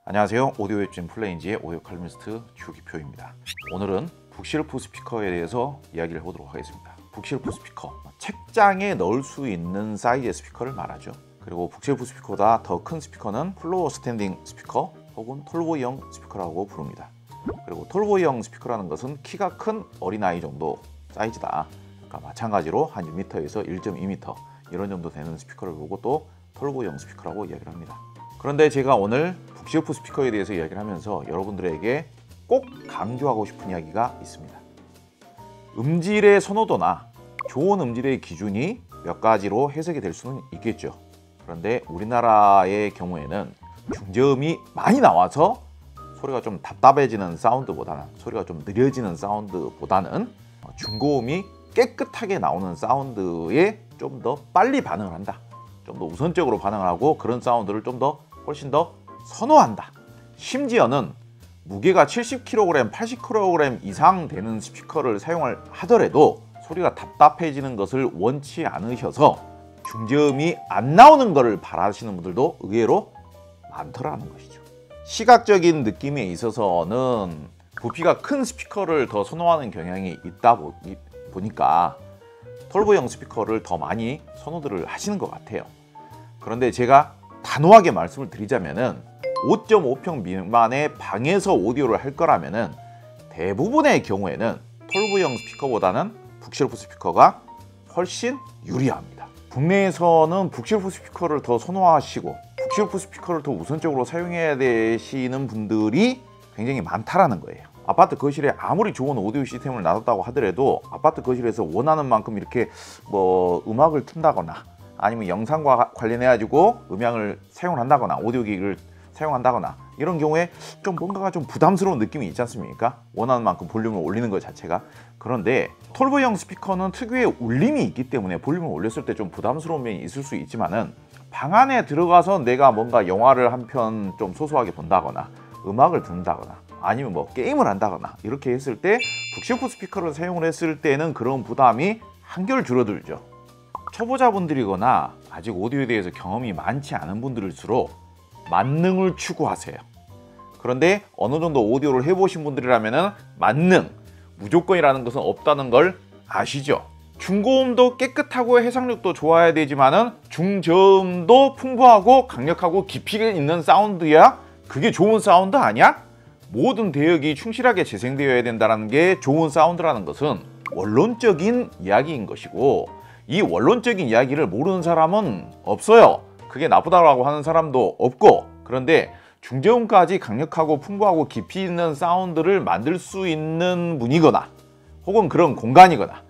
안녕하세요. 오디오 웹진 플레인지의 오디오 칼럼니스트 주기표입니다. 오늘은 북실프 스피커에 대해서 이야기를 해보도록 하겠습니다. 북실프 스피커, 책장에 넣을 수 있는 사이즈의 스피커를 말하죠. 그리고 북실프 스피커보다 더 큰 스피커는 플로어 스탠딩 스피커 혹은 톨보이형 스피커라고 부릅니다. 그리고 톨보이형 스피커라는 것은 키가 큰 어린아이 정도 사이즈다. 그러니까 마찬가지로 한 1m에서 1.2m 이런 정도 되는 스피커를 보고 또 톨보이형 스피커라고 이야기를 합니다. 그런데 제가 오늘 북실프 스피커에 대해서 이야기를 하면서 여러분들에게 꼭 강조하고 싶은 이야기가 있습니다. 음질의 선호도나 좋은 음질의 기준이 몇 가지로 해석이 될 수는 있겠죠. 그런데 우리나라의 경우에는 중저음이 많이 나와서 소리가 좀 답답해지는 사운드보다는, 소리가 좀 느려지는 사운드보다는 중고음이 깨끗하게 나오는 사운드에 좀 더 빨리 반응을 한다. 좀 더 우선적으로 반응을 하고 그런 사운드를 훨씬 더 선호한다. 심지어는 무게가 70kg, 80kg 이상 되는 스피커를 사용을 하더라도 소리가 답답해지는 것을 원치 않으셔서 중저음이 안 나오는 것을 바라시는 분들도 의외로 많더라는 것이죠. 시각적인 느낌에 있어서는 부피가 큰 스피커를 더 선호하는 경향이 있다 보니까 톨보이형 스피커를 더 많이 선호들을 하시는 것 같아요. 그런데 제가 단호하게 말씀을 드리자면은 5.5평 미만의 방에서 오디오를 할 거라면은 대부분의 경우에는 톨보이형 스피커보다는 북실프 스피커가 훨씬 유리합니다. 국내에서는 북실프 스피커를 더 선호하시고 북실프 스피커를 더 우선적으로 사용해야 되시는 분들이 굉장히 많다라는 거예요. 아파트 거실에 아무리 좋은 오디오 시스템을 놔뒀다고 하더라도 아파트 거실에서 원하는 만큼 이렇게 음악을 튼다거나 아니면 영상과 관련해 가지고 음향을 사용을 한다거나 오디오 기기를 사용한다거나 이런 경우에 좀 뭔가가 좀 부담스러운 느낌이 있지 않습니까? 원하는 만큼 볼륨을 올리는 것 자체가. 그런데 톨보이형 스피커는 특유의 울림이 있기 때문에 볼륨을 올렸을 때 좀 부담스러운 면이 있을 수 있지만은 방 안에 들어가서 내가 뭔가 영화를 한 편 좀 소소하게 본다거나 음악을 듣는다거나 아니면 게임을 한다거나 이렇게 했을 때 북실프 스피커를 사용을 했을 때는 그런 부담이 한결 줄어들죠. 초보자분들이거나 아직 오디오에 대해서 경험이 많지 않은 분들일수록 만능을 추구하세요. 그런데 어느 정도 오디오를 해보신 분들이라면 만능, 무조건이라는 것은 없다는 걸 아시죠? 중고음도 깨끗하고 해상력도 좋아야 되지만은 중저음도 풍부하고 강력하고 깊이 있는 사운드야 그게 좋은 사운드 아니야? 모든 대역이 충실하게 재생되어야 된다는 게 좋은 사운드라는 것은 원론적인 이야기인 것이고, 이 원론적인 이야기를 모르는 사람은 없어요. 그게 나쁘다고 하는 사람도 없고. 그런데 중저음까지 강력하고 풍부하고 깊이 있는 사운드를 만들 수 있는 분이거나 혹은 그런 공간이거나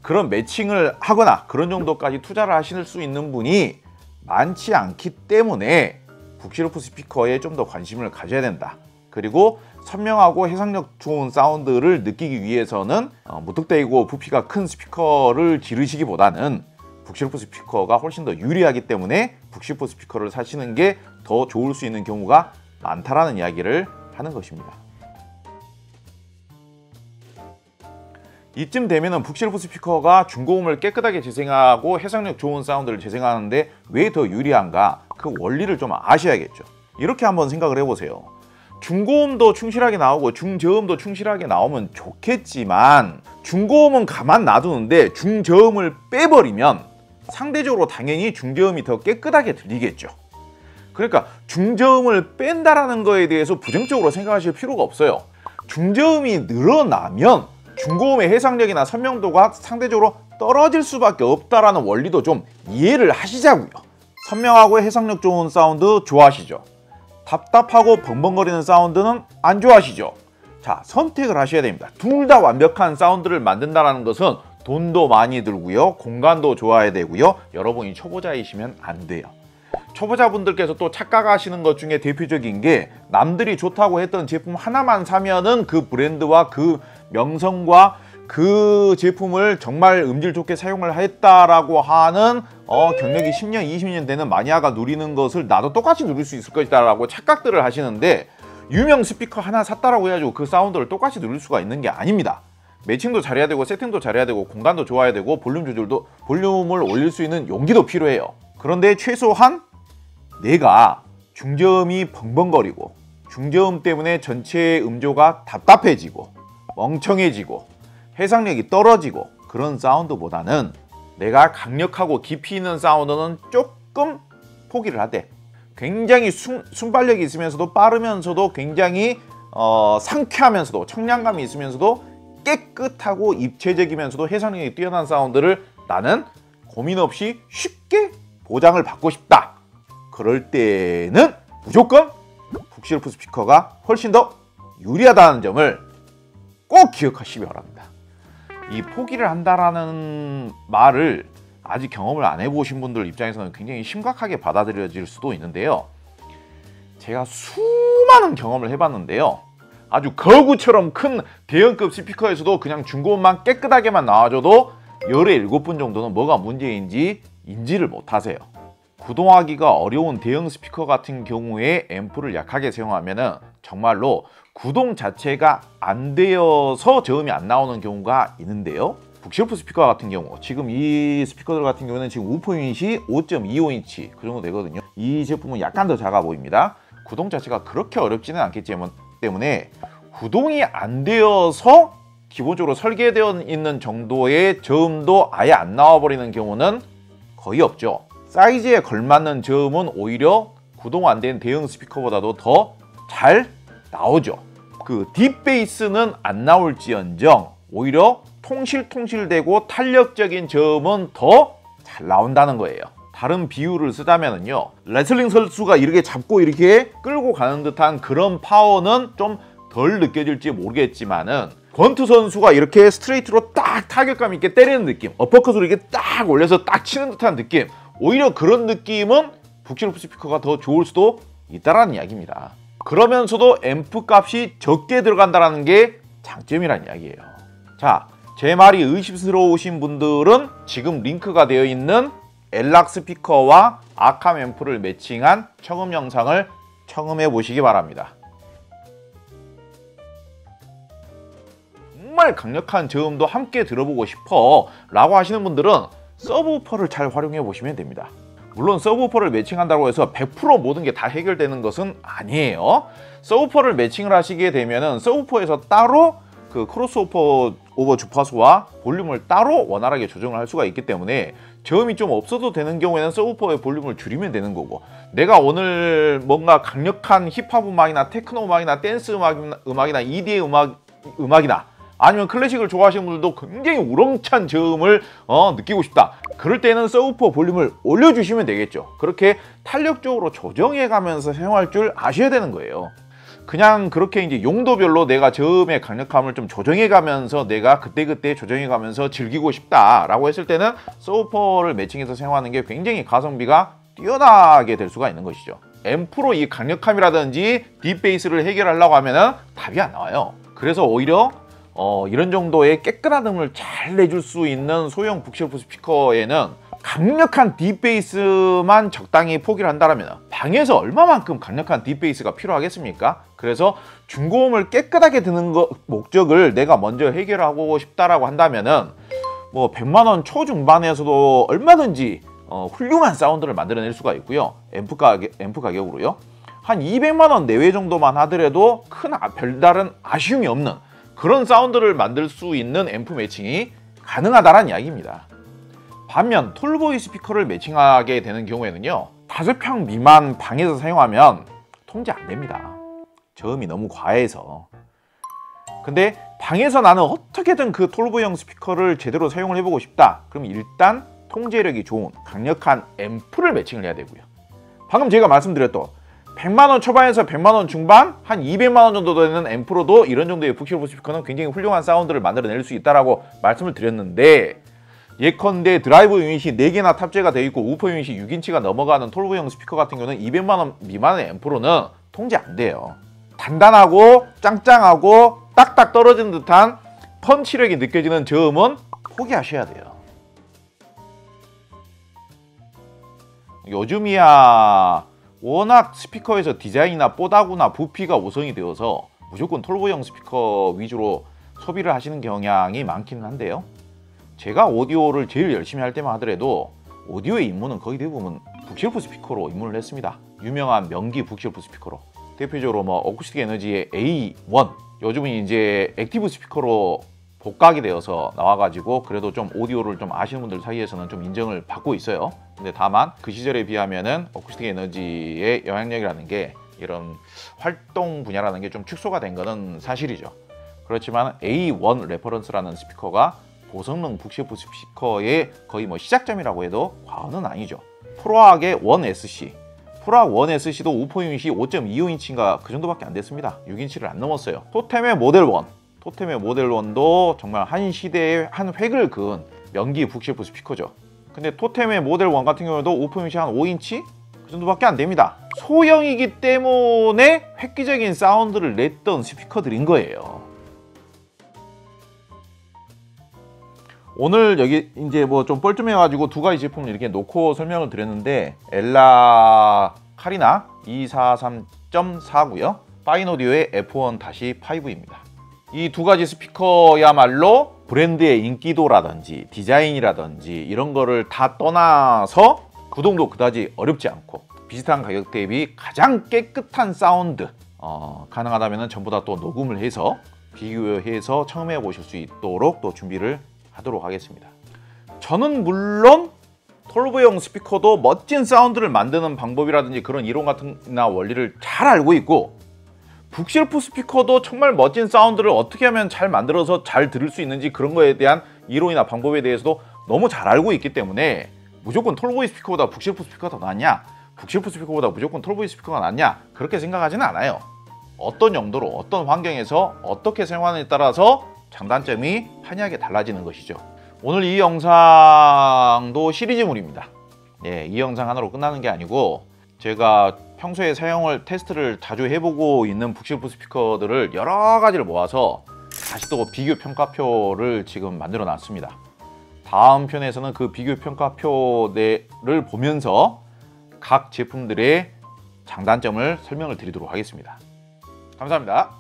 그런 매칭을 하거나 그런 정도까지 투자를 하실 수 있는 분이 많지 않기 때문에 북실프 스피커에 좀 더 관심을 가져야 된다. 그리고 선명하고 해상력 좋은 사운드를 느끼기 위해서는 무턱대고 부피가 큰 스피커를 기르시기보다는 북실프 스피커가 훨씬 더 유리하기 때문에 북실프 스피커를 사시는 게 더 좋을 수 있는 경우가 많다라는 이야기를 하는 것입니다. 이쯤 되면은 북실프 스피커가 중고음을 깨끗하게 재생하고 해상력 좋은 사운드를 재생하는데 왜 더 유리한가? 그 원리를 좀 아셔야겠죠. 이렇게 한번 생각을 해보세요. 중고음도 충실하게 나오고 중저음도 충실하게 나오면 좋겠지만 중고음은 가만 놔두는데 중저음을 빼버리면 상대적으로 당연히 중저음이 더 깨끗하게 들리겠죠. 그러니까 중저음을 뺀다라는 거에 대해서 부정적으로 생각하실 필요가 없어요. 중저음이 늘어나면 중고음의 해상력이나 선명도가 상대적으로 떨어질 수밖에 없다라는 원리도 좀 이해를 하시자고요. 선명하고 해상력 좋은 사운드 좋아하시죠? 답답하고 벙벙거리는 사운드는 안 좋아하시죠? 자, 선택을 하셔야 됩니다. 둘 다 완벽한 사운드를 만든다는 것은 돈도 많이 들고요, 공간도 좋아야 되고요. 여러분이 초보자이시면 안 돼요. 초보자분들께서 또 착각하시는 것 중에 대표적인 게 남들이 좋다고 했던 제품 하나만 사면은 그 브랜드와 그 명성과 그 제품을 정말 음질 좋게 사용을 했다라고 하는 경력이 10년, 20년 되는 마니아가 누리는 것을 나도 똑같이 누릴 수 있을 것이다 라고 착각들을 하시는데, 유명 스피커 하나 샀다라고 해가지고 그 사운드를 똑같이 누릴 수가 있는 게 아닙니다. 매칭도 잘해야 되고 세팅도 잘해야 되고 공간도 좋아야 되고 볼륨 조절도, 볼륨을 올릴 수 있는 용기도 필요해요. 그런데 최소한 내가 중저음이 벙벙거리고 중저음 때문에 전체 음조가 답답해지고 멍청해지고 해상력이 떨어지고 그런 사운드보다는 내가 강력하고 깊이 있는 사운드는 조금 포기를 하되 굉장히 순발력이 있으면서도 빠르면서도 굉장히 상쾌하면서도 청량감이 있으면서도 깨끗하고 입체적이면서도 해상력이 뛰어난 사운드를 나는 고민 없이 쉽게 보장을 받고 싶다. 그럴 때는 무조건 북실프 스피커가 훨씬 더 유리하다는 점을 꼭 기억하시기 바랍니다. 이 포기를 한다라는 말을 아직 경험을 안 해보신 분들 입장에서는 굉장히 심각하게 받아들여질 수도 있는데요. 제가 수많은 경험을 해봤는데요. 아주 거구처럼 큰 대형급 스피커에서도 그냥 중고음만 깨끗하게만 나와줘도 열에 7분 정도는 뭐가 문제인지 인지를 못하세요. 구동하기가 어려운 대형 스피커 같은 경우에 앰프를 약하게 사용하면 정말로 구동 자체가 안 되어서 저음이 안 나오는 경우가 있는데요. 북실프 스피커 같은 경우 지금 이 스피커들 같은 경우는 지금 우퍼 유닛이 5.25인치 그 정도 되거든요. 이 제품은 약간 더 작아 보입니다. 구동 자체가 그렇게 어렵지는 않기 때문에 구동이 안 되어서 기본적으로 설계되어 있는 정도의 저음도 아예 안 나와버리는 경우는 거의 없죠. 사이즈에 걸맞는 저음은 오히려 구동 안 된 대형 스피커보다도 더 잘 나오죠. 그 딥베이스는 안 나올지언정 오히려 통실통실되고 탄력적인 저음은 더 잘 나온다는 거예요. 다른 비유를 쓰자면요, 레슬링 선수가 이렇게 잡고 이렇게 끌고 가는 듯한 그런 파워는 좀 덜 느껴질지 모르겠지만은 권투 선수가 이렇게 스트레이트로 딱 타격감 있게 때리는 느낌, 어퍼컷으로 이렇게 딱 올려서 딱 치는 듯한 느낌, 오히려 그런 느낌은 북실프 스피커가 더 좋을 수도 있다라는 이야기입니다. 그러면서도 앰프 값이 적게 들어간다는 게 장점이란 이야기예요. 자, 제 말이 의심스러우신 분들은 지금 링크가 되어 있는 엘락 스피커와 아캄 앰프를 매칭한 청음 영상을 청음해 보시기 바랍니다. 정말 강력한 저음도 함께 들어보고 싶어 라고 하시는 분들은 서브우퍼를 잘 활용해 보시면 됩니다. 물론 서브우퍼를 매칭한다고 해서 100% 모든 게 다 해결되는 것은 아니에요. 서브우퍼를 매칭을 하시게 되면은 서브우퍼에서 따로 그 크로스오버 주파수와 볼륨을 따로 원활하게 조정을 할 수가 있기 때문에 저음이 좀 없어도 되는 경우에는 서브우퍼의 볼륨을 줄이면 되는 거고, 내가 오늘 뭔가 강력한 힙합 음악이나 테크노 음악이나 댄스 음악이나 EDM 음악이나 아니면 클래식을 좋아하시는 분들도 굉장히 우렁찬 저음을 느끼고 싶다. 그럴 때는 서브우퍼 볼륨을 올려주시면 되겠죠. 그렇게 탄력적으로 조정해가면서 사용할 줄 아셔야 되는 거예요. 그냥 그렇게 이제 용도별로 내가 저음의 강력함을 좀 조정해가면서 내가 그때그때 조정해가면서 즐기고 싶다라고 했을 때는 서브우퍼를 매칭해서 사용하는 게 굉장히 가성비가 뛰어나게 될 수가 있는 것이죠. 앰프로 이 강력함이라든지 딥베이스를 해결하려고 하면은 답이 안 나와요. 그래서 오히려 이런 정도의 깨끗한 음을 잘 내줄 수 있는 소형 북실프 스피커에는 강력한 딥베이스만 적당히 포기를 한다면 방에서 얼마만큼 강력한 딥베이스가 필요하겠습니까? 그래서 중고음을 깨끗하게 듣는 목적을 내가 먼저 해결하고 싶다라고 한다면은 뭐 100만 원 초중반에서도 얼마든지 훌륭한 사운드를 만들어낼 수가 있고요. 앰프 가격으로요. 한 200만 원 내외 정도만 하더라도 큰 별다른 아쉬움이 없는 그런 사운드를 만들 수 있는 앰프 매칭이 가능하다는 이야기입니다. 반면 톨보이 스피커를 매칭하게 되는 경우에는요, 5평 미만 방에서 사용하면 통제 안 됩니다. 저음이 너무 과해서. 근데 방에서 나는 어떻게든 그 톨보이형 스피커를 제대로 사용을 해보고 싶다. 그럼 일단 통제력이 좋은 강력한 앰프를 매칭을 해야 되고요. 방금 제가 말씀드렸던 100만 원 초반에서 100만 원 중반, 한 200만 원 정도 되는 앰프로도 이런 정도의 북실프 스피커는 굉장히 훌륭한 사운드를 만들어낼 수 있다라고 말씀을 드렸는데, 예컨대 드라이브 유닛이 4개나 탑재가 되어 있고 우퍼 유닛이 6인치가 넘어가는 톨보이형 스피커 같은 경우는 200만 원 미만의 앰프로는 통제 안 돼요. 단단하고 짱짱하고 딱딱 떨어지는 듯한 펀치력이 느껴지는 저음은 포기하셔야 돼요. 요즘이야 워낙 스피커에서 디자인이나 뽀다구나 부피가 우선이 되어서 무조건 톨보이형 스피커 위주로 소비를 하시는 경향이 많기는 한데요. 제가 오디오를 제일 열심히 할 때만 하더라도 오디오의 입문은 거의 대부분 북실프 스피커로 입문을 했습니다. 유명한 명기 북실프 스피커로. 대표적으로 뭐 어쿠스틱 에너지의 A1, 요즘은 이제 액티브 스피커로 복각이 되어서 나와가지고 그래도 좀 오디오를 좀 아시는 분들 사이에서는 좀 인정을 받고 있어요. 근데 다만 그 시절에 비하면은 어쿠스틱 에너지의 영향력이라는 게 이런 활동 분야라는 게 좀 축소가 된 거는 사실이죠. 그렇지만 A1 레퍼런스라는 스피커가 고성능 북시프 스피커의 거의 뭐 시작점이라고 해도 과언은 아니죠. 프로악의 1SC, 프로악 1SC도 우퍼 유닛이 5.25인치인가 그 정도밖에 안 됐습니다. 6인치를 안 넘었어요. 토템의 모델 1, 토템의 모델 1도 정말 한 시대의 한 획을 그은 명기 북시프 스피커죠. 근데 토템의 모델 1 같은 경우에도 우퍼 유닛이 한 5인치? 그 정도밖에 안 됩니다. 소형이기 때문에 획기적인 사운드를 냈던 스피커들인 거예요. 오늘 여기 이제 뭐 좀 뻘쭘해가지고 두 가지 제품을 이렇게 놓고 설명을 드렸는데 엘라 카리나 243.4고요. 파인오디오의 F1-5입니다. 이 두 가지 스피커야말로 브랜드의 인기도라든지 디자인이라든지 이런 거를 다 떠나서 구동도 그다지 어렵지 않고 비슷한 가격 대비 가장 깨끗한 사운드, 가능하다면 전부 다 또 녹음을 해서 비교해서 처음에 보실 수 있도록 또 준비를 하도록 하겠습니다. 저는 물론 톨보형 스피커도 멋진 사운드를 만드는 방법이라든지 그런 이론 같은나 원리를 잘 알고 있고, 북실프 스피커도 정말 멋진 사운드를 어떻게 하면 잘 만들어서 잘 들을 수 있는지 그런 거에 대한 이론이나 방법에 대해서도 너무 잘 알고 있기 때문에 무조건 톨보이 스피커보다 북실프 스피커가 더 낫냐, 북실프 스피커보다 무조건 톨보이 스피커가 낫냐, 그렇게 생각하지는 않아요. 어떤 용도로 어떤 환경에서 어떻게 사용하느냐에 따라서 장단점이 판이하게 달라지는 것이죠. 오늘 이 영상도 시리즈물입니다. 예, 이 영상 하나로 끝나는 게 아니고 제가 평소에 사용을 테스트를 자주 해보고 있는 북실프 스피커들을 여러 가지를 모아서 다시 또 비교 평가표를 지금 만들어 놨습니다. 다음 편에서는 그 비교 평가표를 보면서 각 제품들의 장단점을 설명을 드리도록 하겠습니다. 감사합니다.